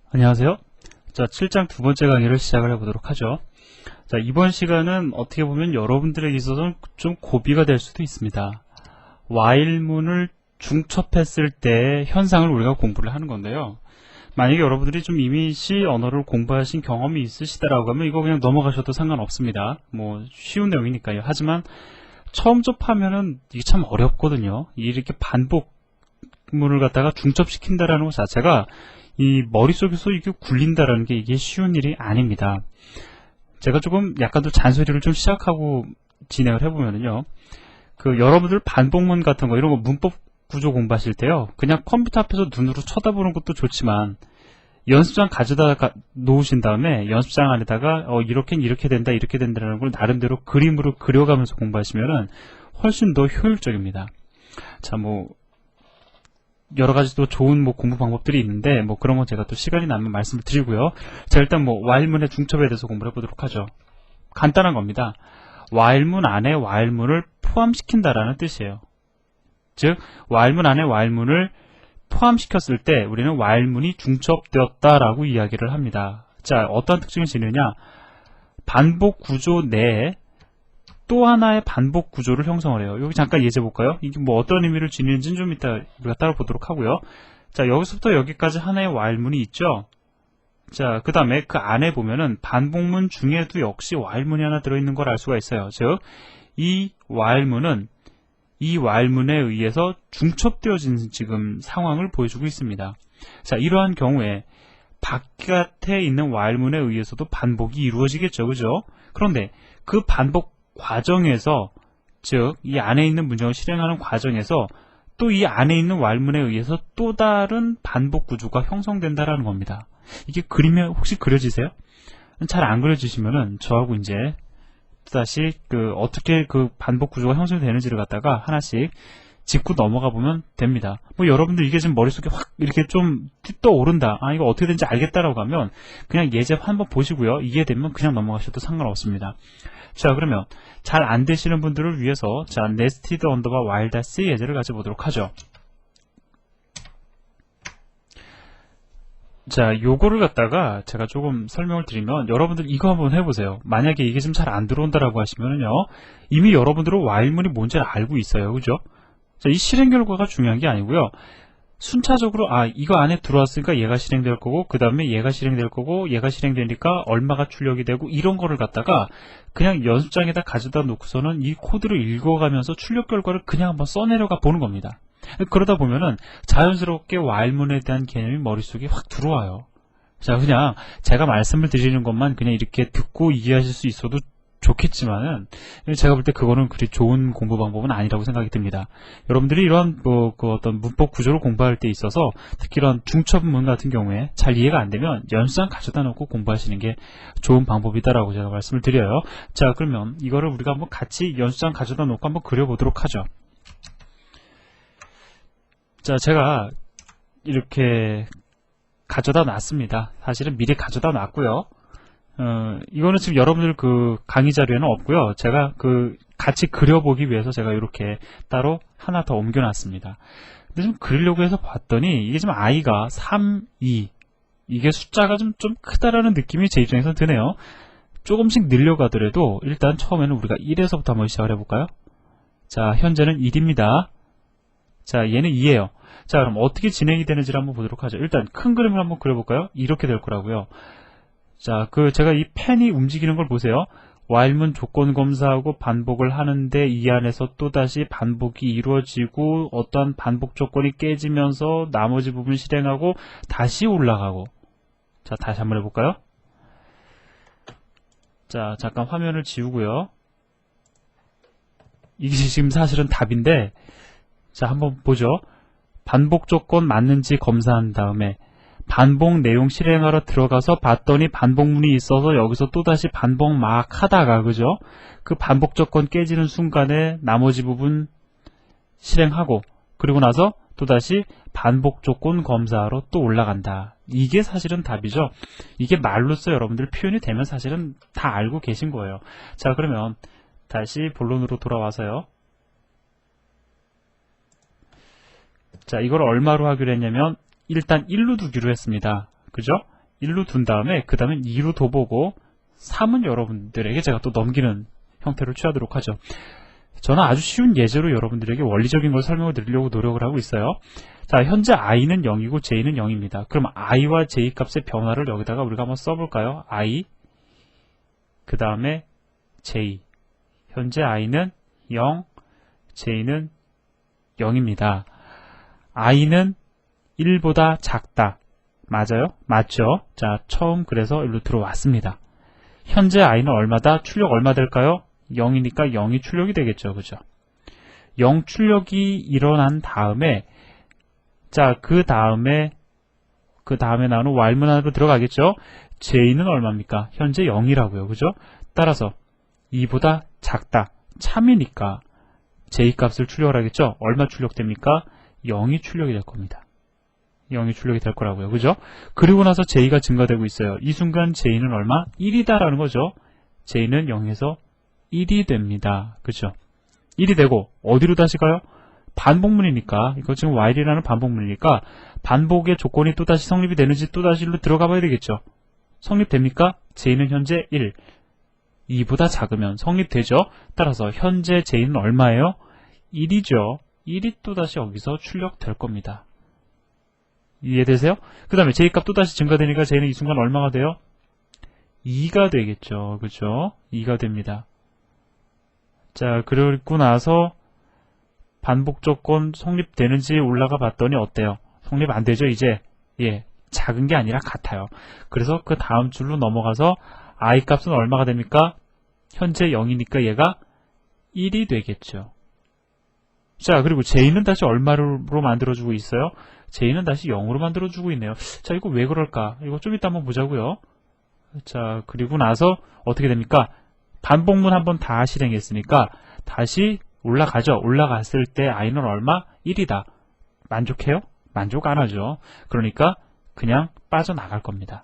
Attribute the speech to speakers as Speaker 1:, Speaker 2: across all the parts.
Speaker 1: 안녕하세요. 자, 7장 두 번째 강의를 시작을 해보도록 하죠. 자, 이번 시간은 어떻게 보면 여러분들에게 있어서는 좀 고비가 될 수도 있습니다. while문을 중첩했을 때의 현상을 우리가 공부를 하는 건데요. 만약에 여러분들이 좀 이미 C 언어를 공부하신 경험이 있으시다라고 하면 이거 그냥 넘어가셔도 상관없습니다. 뭐 쉬운 내용이니까요. 하지만 처음 접하면은 이게 참 어렵거든요. 이렇게 반복문을 갖다가 중첩시킨다라는 것 자체가 이 머릿속에서 이게 굴린다라는 게 이게 쉬운 일이 아닙니다. 제가 조금 약간 더 잔소리를 좀 시작하고 진행을 해보면요. 여러분들 반복문 같은 거 이런 거 문법 구조 공부하실 때요. 그냥 컴퓨터 앞에서 눈으로 쳐다보는 것도 좋지만 연습장 가져다 놓으신 다음에 연습장 안에다가 이렇게 된다 이렇게 된다라는 걸 나름대로 그림으로 그려가면서 공부하시면은 훨씬 더 효율적입니다. 자, 뭐 여러 가지 또 좋은 공부 방법들이 있는데 그런 건 제가 또 시간이 나면 말씀을 드리고요. 자, 일단 while문의 중첩에 대해서 공부를 해보도록 하죠. 간단한 겁니다. while문 안에 while문을 포함시킨다라는 뜻이에요. 즉 while문 안에 while문을 포함시켰을 때 우리는 while문이 중첩되었다라고 이야기를 합니다. 자, 어떤 특징을 지니냐? 반복 구조 내에 또 하나의 반복 구조를 형성을 해요. 여기 잠깐 예제 볼까요? 이게 어떤 의미를 지니는지는 좀 이따 우리가 따로 보도록 하고요. 자, 여기서부터 여기까지 하나의 while문이 있죠. 자, 그 다음에 그 안에 보면은 반복문 중에도 역시 while문이 하나 들어있는 걸 알 수가 있어요. 즉, 이 while문은 이 while문에 의해서 중첩되어진 지금 상황을 보여주고 있습니다. 자, 이러한 경우에 바깥에 있는 while문에 의해서도 반복이 이루어지겠죠. 그죠? 그런데 그 반복 과정에서, 즉 이 안에 있는 문장을 실행하는 과정에서 또 이 안에 있는 while문에 의해서 또 다른 반복 구조가 형성된다라는 겁니다. 이게 그림에 혹시 그려지세요? 잘 안 그려지시면은 저하고 이제 다시 어떻게 그 반복 구조가 형성되는지를 갖다가 하나씩 짚고 넘어가 보면 됩니다. 여러분들 이게 지금 머릿속에 확 이렇게 좀 떠오른다. 이거 어떻게 되는지 알겠다라고 하면 그냥 예제 한번 보시고요. 이해되면 그냥 넘어가셔도 상관없습니다. 자, 그러면 잘 안 되시는 분들을 위해서 자, nested underbar while 예제를 가져보도록 하죠. 자, 요거를 갖다가 제가 조금 설명을 드리면 여러분들 이거 한번 해보세요. 만약에 이게 좀 잘 안 들어온다라고 하시면은요, 이미 여러분들은 while문이 뭔지 알고 있어요. 그죠? 자, 이 실행 결과가 중요한 게 아니고요. 순차적으로 이거 안에 들어왔으니까 얘가 실행될 거고 그 다음에 얘가 실행될 거고 얘가 실행되니까 얼마가 출력이 되고 이런 거를 갖다가 그냥 연습장에다 가져다 놓고서는 이 코드를 읽어가면서 출력 결과를 그냥 한번 써내려가 보는 겁니다. 그러다 보면은 자연스럽게 while문에 대한 개념이 머릿속에 확 들어와요. 자, 그냥 제가 말씀을 드리는 것만 그냥 이렇게 듣고 이해하실 수 있어도 좋겠지만은 제가 볼 때 그거는 그리 좋은 공부 방법은 아니라고 생각이 듭니다. 여러분들이 이러한 어떤 문법 구조를 공부할 때 있어서 특히 이런 중첩문 같은 경우에 잘 이해가 안 되면 연습장 가져다 놓고 공부하시는 게 좋은 방법이다라고 제가 말씀을 드려요. 자, 그러면 이거를 우리가 한번 같이 연습장 가져다 놓고 한번 그려보도록 하죠. 자, 제가 이렇게 가져다 놨습니다. 사실은 미리 가져다 놨고요. 이거는 지금 여러분들 강의 자료에는 없고요. 제가 같이 그려보기 위해서 제가 이렇게 따로 하나 더 옮겨놨습니다. 근데 좀 그리려고 해서 봤더니 이게 좀 i가 3, 2 이게 숫자가 좀 크다라는 느낌이 제 입장에서 드네요. 조금씩 늘려가더라도 일단 처음에는 우리가 1에서부터 한번 시작을 해볼까요? 자, 현재는 1입니다. 자, 얘는 2예요. 자, 그럼 어떻게 진행이 되는지를 한번 보도록 하죠. 일단 큰 그림을 한번 그려볼까요? 이렇게 될 거라고요. 자, 제가 이 펜이 움직이는 걸 보세요. while문 조건 검사하고 반복을 하는데 이 안에서 또다시 반복이 이루어지고 어떠한 반복 조건이 깨지면서 나머지 부분 실행하고 다시 올라가고. 자, 다시 한번 해볼까요? 자, 잠깐 화면을 지우고요. 이게 지금 사실은 답인데, 자, 한번 보죠. 반복 조건 맞는지 검사한 다음에 반복 내용 실행하러 들어가서 봤더니 반복문이 있어서 여기서 또다시 반복 막 하다가, 그죠? 그 반복 조건 깨지는 순간에 나머지 부분 실행하고 그리고 나서 또다시 반복 조건 검사하러 또 올라간다. 이게 사실은 답이죠. 이게 말로써 여러분들 표현이 되면 사실은 다 알고 계신 거예요. 자, 그러면 다시 본론으로 돌아와서요. 자, 이걸 얼마로 하기로 했냐면 일단 1로 두기로 했습니다. 그죠? 1로 둔 다음에 그 다음에 2로 둬보고 3은 여러분들에게 제가 또 넘기는 형태를 취하도록 하죠. 저는 아주 쉬운 예제로 여러분들에게 원리적인 걸 설명을 드리려고 노력을 하고 있어요. 자, 현재 i는 0이고 j는 0입니다. 그럼 i와 j 값의 변화를 여기다가 우리가 한번 써볼까요? i 그 다음에 j. 현재 i는 0, j는 0입니다. i는 1보다 작다. 맞아요? 맞죠? 자, 처음 그래서 일로 들어왔습니다. 현재 i는 얼마다? 출력 얼마 될까요? 0이니까 0이 출력이 되겠죠. 그죠? 0 출력이 일어난 다음에 자, 그 다음에 나오는 while문 안으로 들어가겠죠? j는 얼마입니까? 현재 0이라고요. 그죠? 따라서 2보다 작다. 참이니까 j 값을 출력을 하겠죠? 얼마 출력됩니까? 0이 출력이 될 겁니다. 0이 출력이 될 거라고요. 그죠? 그리고 나서 j가 증가되고 있어요. 이 순간 j는 얼마? 1이다라는 거죠. j는 0에서 1이 됩니다. 그죠? 1이 되고 어디로 다시 가요? 반복문이니까 이거 지금 while이라는 반복문이니까 반복의 조건이 또다시 성립이 되는지 또다시 1로 들어가 봐야 되겠죠. 성립됩니까? j는 현재 1. 2보다 작으면 성립되죠. 따라서 현재 j는 얼마예요? 1이죠. 1이 또다시 여기서 출력될 겁니다. 이해되세요? 그 다음에 j값 또다시 증가되니까 j는 이 순간 얼마가 돼요? 2가 되겠죠. 그죠? 2가 됩니다. 자, 그리고 나서 반복 조건 성립되는지 올라가 봤더니 어때요? 성립 안 되죠, 이제? 예, 작은 게 아니라 같아요. 그래서 그 다음 줄로 넘어가서 i 값은 얼마가 됩니까? 현재 0이니까 얘가 1이 되겠죠. 자, 그리고 j는 다시 얼마로 만들어주고 있어요? j는 다시 0으로 만들어주고 있네요. 자, 이거 왜 그럴까? 이거 좀 이따 한번 보자고요. 자, 그리고 나서 어떻게 됩니까? 반복문 한번 다 실행했으니까 다시 올라가죠. 올라갔을 때 i는 얼마? 1이다. 만족해요? 만족 안 하죠. 그러니까 그냥 빠져나갈 겁니다.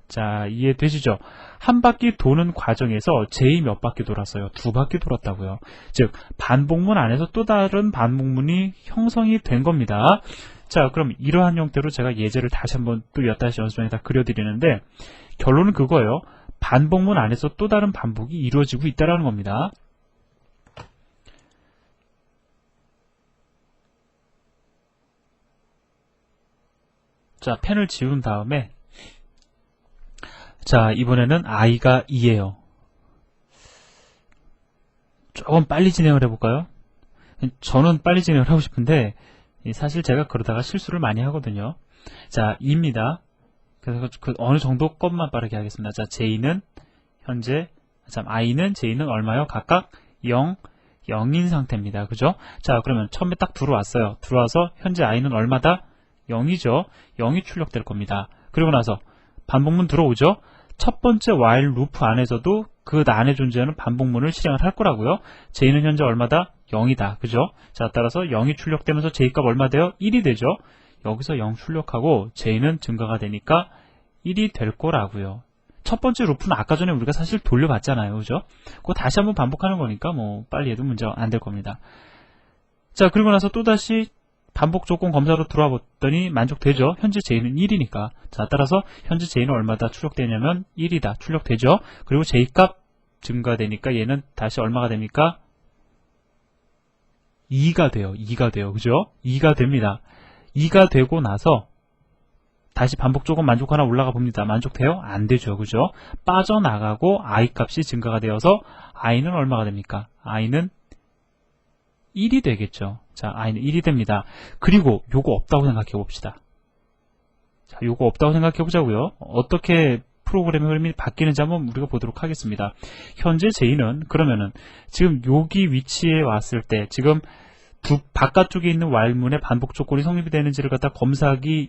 Speaker 1: 자, 이해되시죠? 한 바퀴 도는 과정에서 j 몇 바퀴 돌았어요? 2바퀴 돌았다고요. 즉 반복문 안에서 또 다른 반복문이 형성이 된 겁니다. 자, 그럼 이러한 형태로 제가 예제를 다시 한번 또 몇 다시 연습장에다 그려드리는데 결론은 그거예요. 반복문 안에서 또 다른 반복이 이루어지고 있다는 겁니다. 자, 펜을 지운 다음에 자, 이번에는 i가 2예요. 조금 빨리 진행을 해볼까요? 저는 빨리 진행을 하고 싶은데 사실 제가 그러다가 실수를 많이 하거든요. 자, 2입니다. 그래서 그 어느 정도 것만 빠르게 하겠습니다. 자, j는 현재 i는 j는 얼마요? 각각 0, 0인 상태입니다. 그죠? 자, 그러면 처음에 딱 들어왔어요. 들어와서 현재 i는 얼마다? 0이죠. 0이 출력될 겁니다. 그리고 나서 반복문 들어오죠. 첫 번째 while 루프 안에서도 그 안에 존재하는 반복문을 실행을 할 거라고요. j는 현재 얼마다? 0이다. 그죠? 자, 따라서 0이 출력되면서 j값 얼마 돼요? 1이 되죠. 여기서 0 출력하고 j는 증가가 되니까 1이 될 거라고요. 첫 번째 루프는 아까 전에 우리가 사실 돌려봤잖아요. 그죠? 그거 다시 한번 반복하는 거니까 뭐 빨리 해도 문제 안 될 겁니다. 자, 그리고 나서 또다시 반복 조건 검사로 들어와 봤더니 만족되죠. 현재 j는 1이니까. 자, 따라서 현재 j는 얼마다 출력되냐면 1이다. 출력되죠. 그리고 j값 증가되니까 얘는 다시 얼마가 됩니까? 2가 돼요. 2가 돼요. 그죠? 2가 됩니다. 2가 되고 나서 다시 반복 조건 만족하나 올라가 봅니다. 만족돼요? 안 되죠. 그죠? 빠져나가고 i 값이 증가가 되어서 i는 얼마가 됩니까? i는 1이 되겠죠. 자, i는 1이 됩니다. 그리고 요거 없다고 생각해 봅시다. 자, 요거 없다고 생각해 보자고요. 어떻게 프로그램의 흐름이 바뀌는지 한번 우리가 보도록 하겠습니다. 현재 j는 그러면은 지금 여기 위치에 왔을 때 지금 바깥쪽에 있는 while문의 반복 조건이 성립이 되는지를 갖다 검사하기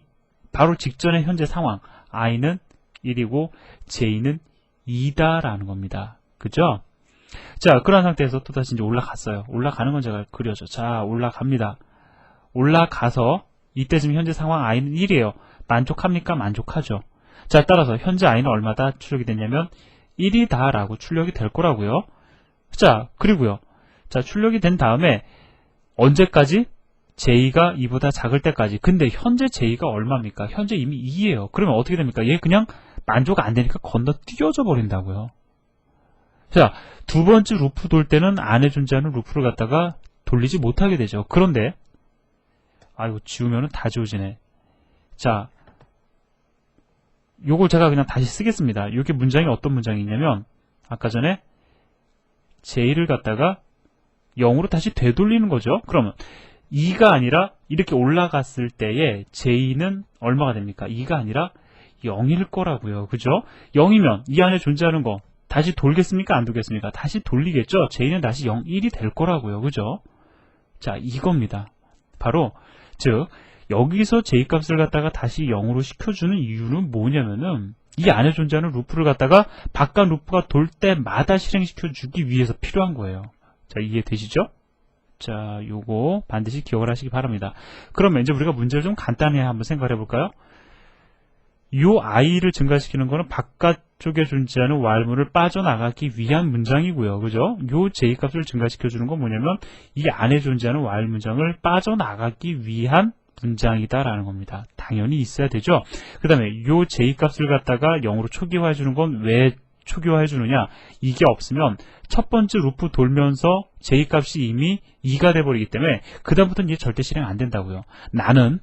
Speaker 1: 바로 직전의 현재 상황. i는 1이고 j는 2다라는 겁니다. 그죠? 자, 그런 상태에서 또다시 이제 올라갔어요. 올라가는 건 제가 그려줘. 자, 올라갑니다. 올라가서 이때쯤 현재 상황 i는 1이에요. 만족합니까? 만족하죠. 자, 따라서 현재 i는 얼마다 출력이 됐냐면 1이다 라고 출력이 될 거라고요. 자, 그리고요. 자, 출력이 된 다음에 언제까지? J가 2보다 작을 때까지. 근데 현재 J가 얼마입니까? 현재 이미 2예요. 그러면 어떻게 됩니까? 얘 그냥 만족 안 되니까 건너뛰어져 버린다고요. 자, 두 번째 루프 돌 때는 안에 존재하는 루프를 갖다가 돌리지 못하게 되죠. 그런데 아이고, 지우면은 다 지워지네. 자, 요걸 제가 그냥 다시 쓰겠습니다. 이게 문장이 어떤 문장이냐면 아까 전에 J를 갖다가 0으로 다시 되돌리는 거죠. 그러면 2가 아니라 이렇게 올라갔을 때에 J는 얼마가 됩니까? 2가 아니라 0일 거라고요. 그죠? 0이면 이 안에 존재하는 거 다시 돌겠습니까? 안 돌겠습니까? 다시 돌리겠죠? J는 다시 0, 1이 될 거라고요. 그죠? 자, 이겁니다. 바로 즉 여기서 J값을 갖다가 다시 0으로 시켜주는 이유는 뭐냐면은 이 안에 존재하는 루프를 갖다가 바깥 루프가 돌 때마다 실행시켜주기 위해서 필요한 거예요. 자, 이해되시죠? 자, 요거 반드시 기억을 하시기 바랍니다. 그러면 이제 우리가 문제를 좀 간단히 한번 생각을 해볼까요? 요 i를 증가시키는 거는 바깥쪽에 존재하는 while문을 빠져나가기 위한 문장이고요. 그죠? 요 J값을 증가시켜주는 건 뭐냐면 이 안에 존재하는 while 문장을 빠져나가기 위한 문장이다라는 겁니다. 당연히 있어야 되죠. 그 다음에 요 J값을 갖다가 0으로 초기화해 주는 건 왜 초기화해 주느냐? 이게 없으면 첫 번째 루프 돌면서 J값이 이미 2가 돼버리기 때문에 그 다음부터는 이제 절대 실행 안 된다고요.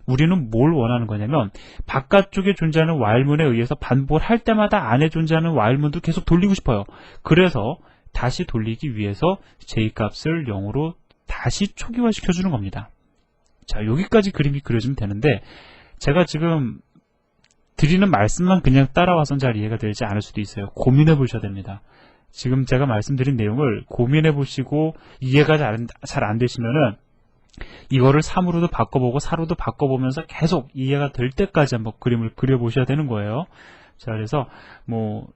Speaker 1: 우리는 뭘 원하는 거냐면 바깥쪽에 존재하는 while문에 의해서 반복을 할 때마다 안에 존재하는 while문도 계속 돌리고 싶어요. 그래서 다시 돌리기 위해서 J값을 0으로 다시 초기화 시켜주는 겁니다. 자, 여기까지 그림이 그려지면 되는데 제가 지금 드리는 말씀만 그냥 따라와선 잘 이해가 되지 않을 수도 있어요. 고민해 보셔야 됩니다. 지금 제가 말씀드린 내용을 고민해 보시고 이해가 잘 안 되시면은 이거를 3으로도 바꿔보고 4로도 바꿔보면서 계속 이해가 될 때까지 한번 그림을 그려보셔야 되는 거예요. 자, 그래서 뭐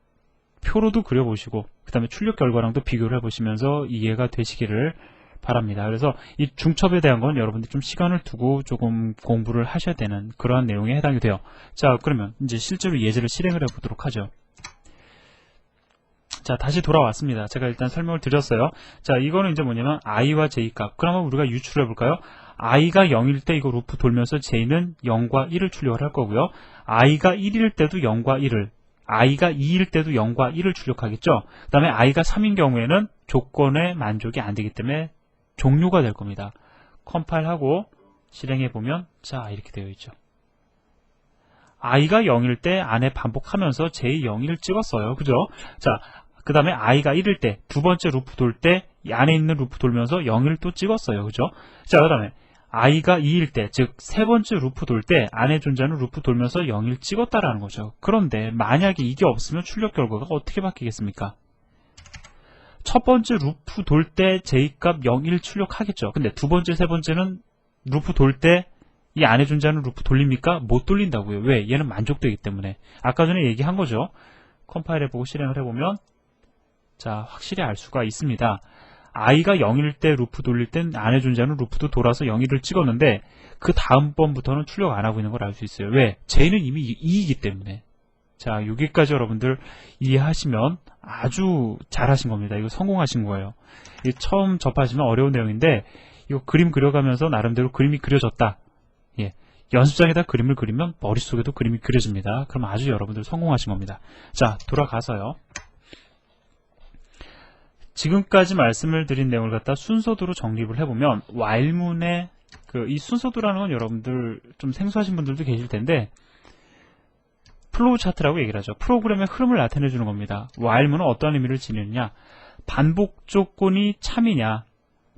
Speaker 1: 표로도 그려보시고 그 다음에 출력 결과랑도 비교를 해보시면서 이해가 되시기를 바랍니다. 그래서 이 중첩에 대한 건 여러분들이 좀 시간을 두고 조금 공부를 하셔야 되는 그러한 내용에 해당이 돼요. 자, 그러면 이제 실제로 예제를 실행을 해보도록 하죠. 자, 다시 돌아왔습니다. 제가 일단 설명을 드렸어요. 자, 이거는 이제 뭐냐면 i와 j값. 그러면 우리가 유출을 해볼까요? i가 0일 때 이거 루프 돌면서 j는 0과 1을 출력을 할 거고요. i가 1일 때도 0과 1을, i가 2일 때도 0과 1을 출력하겠죠. 그 다음에 i가 3인 경우에는 조건에 만족이 안 되기 때문에 종료가 될 겁니다. 컴파일하고 실행해보면 자, 이렇게 되어 있죠. i가 0일 때 안에 반복하면서 j 0을 찍었어요. 그죠? 자, 그 다음에 i가 1일 때 두 번째 루프 돌 때 이 안에 있는 루프 돌면서 0을 또 찍었어요. 그죠? 자, 그 다음에 i가 2일 때, 즉 세 번째 루프 돌 때 안에 존재하는 루프 돌면서 0을 찍었다라는 거죠. 그런데 만약에 이게 없으면 출력 결과가 어떻게 바뀌겠습니까? 첫 번째 루프 돌 때 J값 0, 1 출력하겠죠. 근데 두 번째, 세 번째는 루프 돌 때 이 안에 존재하는 루프 돌립니까? 못 돌린다고요. 왜? 얘는 만족되기 때문에. 아까 전에 얘기한 거죠. 컴파일 해보고 실행을 해보면 자, 확실히 알 수가 있습니다. i가 0일 때 루프 돌릴 땐 안에 존재하는 루프도 돌아서 0, 1을 찍었는데 그 다음번부터는 출력 안 하고 있는 걸 알 수 있어요. 왜? J는 이미 2이기 때문에. 자, 여기까지 여러분들 이해하시면 아주 잘하신 겁니다. 이거 성공하신 거예요. 처음 접하시면 어려운 내용인데 이거 그림 그려가면서 나름대로 그림이 그려졌다. 예, 연습장에다 그림을 그리면 머릿속에도 그림이 그려집니다. 그럼 아주 여러분들 성공하신 겁니다. 자, 돌아가서요. 지금까지 말씀을 드린 내용을 갖다 순서대로 정립을 해보면 while문의 이 순서도라는 건 여러분들 좀 생소하신 분들도 계실 텐데 플로우 차트라고 얘기를 하죠. 프로그램의 흐름을 나타내 주는 겁니다. while문은 어떤 의미를 지니느냐, 반복 조건이 참이냐,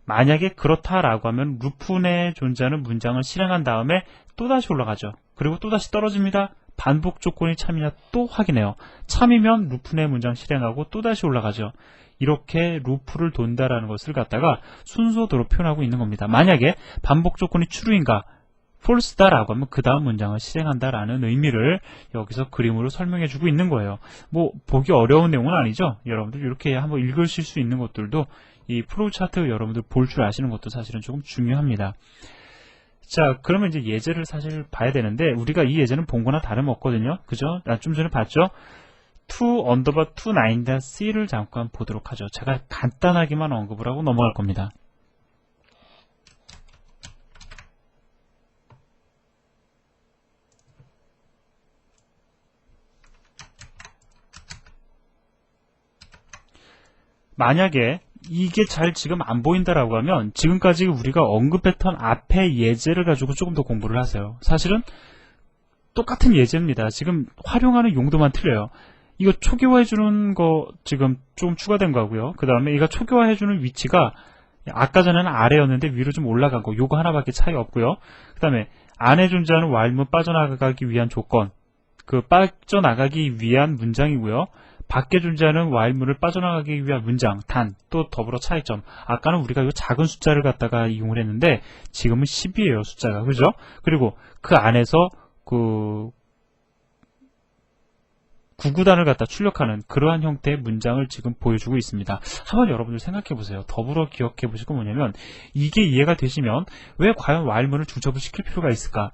Speaker 1: 만약에 그렇다라고 하면 루프 내에 존재하는 문장을 실행한 다음에 또다시 올라가죠. 그리고 또다시 떨어집니다. 반복 조건이 참이냐 또 확인해요. 참이면 루프 내 문장 실행하고 또다시 올라가죠. 이렇게 루프를 돈다라는 것을 갖다가 순서대로 표현하고 있는 겁니다. 만약에 반복 조건이 true인가 false다라고 하면 그 다음 문장을 실행한다라는 의미를 여기서 그림으로 설명해 주고 있는 거예요. 뭐 보기 어려운 내용은 아니죠. 여러분들 이렇게 한번 읽으실 수 있는 것들도 이 플로우 차트 여러분들 볼 줄 아시는 것도 사실은 조금 중요합니다. 자, 그러면 이제 예제를 사실 봐야 되는데 우리가 이 예제는 본 거나 다름없거든요. 그죠? 좀 전에 봤죠? to_29.c를 잠깐 보도록 하죠. 제가 간단하게만 언급을 하고 넘어갈 겁니다. 만약에 이게 잘 지금 안 보인다라고 하면 지금까지 우리가 언급했던 앞에 예제를 가지고 조금 더 공부를 하세요. 사실은 똑같은 예제입니다. 지금 활용하는 용도만 틀려요. 이거 초기화해주는 거 지금 좀 추가된 거고요. 그 다음에 이거 초기화해주는 위치가 아까 전에는 아래였는데 위로 좀 올라간 거, 요거 하나밖에 차이 없고요. 그 다음에 안에 존재하는 while문 빠져나가기 위한 조건, 그 빠져나가기 위한 문장이고요. 밖에 존재하는 while문을 빠져나가기 위한 문장, 단, 또 더불어 차이점. 아까는 우리가 이 작은 숫자를 갖다가 이용을 했는데 지금은 10이에요, 숫자가. 그죠? 그리고 그 안에서 그 구구단을 갖다 출력하는 그러한 형태의 문장을 지금 보여주고 있습니다. 한번 여러분들 생각해 보세요. 더불어 기억해 보실 건 뭐냐면 이게 이해가 되시면 왜 과연 while문을 중첩을 시킬 필요가 있을까?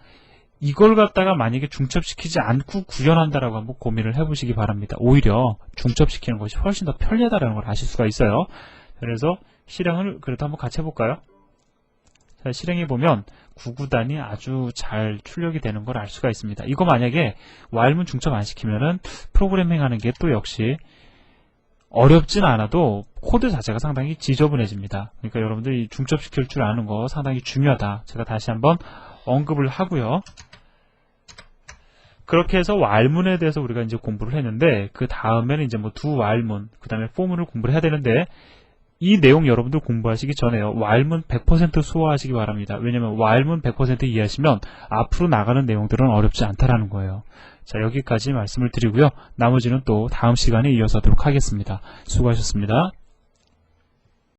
Speaker 1: 이걸 갖다가 만약에 중첩시키지 않고 구현한다라고 한번 고민을 해보시기 바랍니다. 오히려 중첩시키는 것이 훨씬 더 편리하다는 걸 아실 수가 있어요. 그래서 실행을 그래도 한번 같이 해볼까요? 자, 실행해보면 구구단이 아주 잘 출력이 되는 걸 알 수가 있습니다. 이거 만약에 while문 중첩 안 시키면은 프로그래밍 하는 게 또 역시 어렵진 않아도 코드 자체가 상당히 지저분해집니다. 그러니까 여러분들이 중첩시킬 줄 아는 거 상당히 중요하다. 제가 다시 한번 언급을 하고요. 그렇게 해서 while문에 대해서 우리가 이제 공부를 했는데 그 다음에는 이제 뭐 do while문, 그 다음에 for문을 공부를 해야 되는데 이 내용 여러분들 공부하시기 전에요. while문 100% 수호하시기 바랍니다. 왜냐면 while문 100% 이해하시면 앞으로 나가는 내용들은 어렵지 않다라는 거예요. 자, 여기까지 말씀을 드리고요. 나머지는 또 다음 시간에 이어서 하도록 하겠습니다. 수고하셨습니다.